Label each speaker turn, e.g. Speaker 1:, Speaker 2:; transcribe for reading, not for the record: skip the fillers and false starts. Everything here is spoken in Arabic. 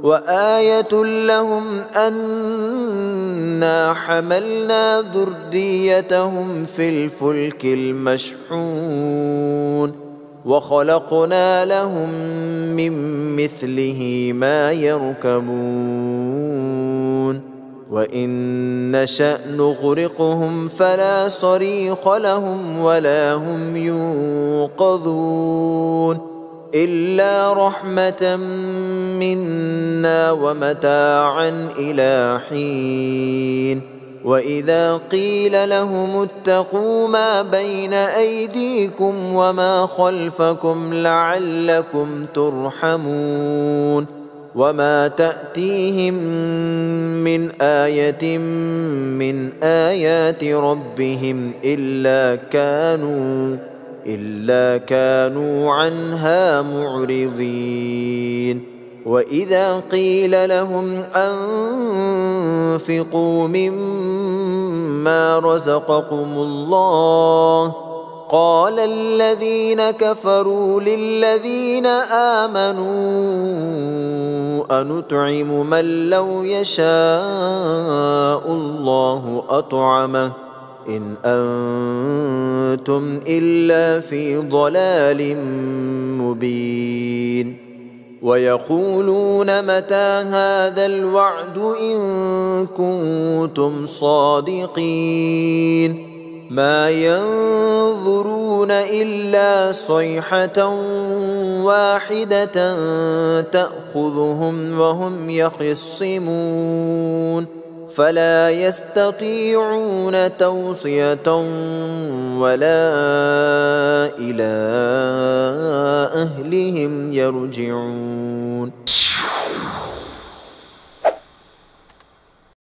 Speaker 1: وآية لهم أنا حملنا ذريتهم في الفلك المشحون وخلقنا لهم من مثله ما يركبون وإن نشأ نغرقهم فلا صريخ لهم ولا هم ينقذون إلا رحمة منا ومتاعا إلى حين وإذا قيل لهم اتقوا ما بين أيديكم وما خلفكم لعلكم ترحمون وما تأتيهم من آية من آيات ربهم إلا كانوا عنها معرضين وإذا قيل لهم أنفقوا مما رزقكم الله قال الذين كفروا للذين آمنوا أنطعم من لو يشاء الله أطعمه إن أنتم إلا في ضلال مبين ويقولون متى هذا الوعد إن كنتم صادقين ما ينظرون إلا صيحة واحدة تأخذهم وهم يخصمون فلا يستطيعون توصية ولا إلى أهلهم يرجعون.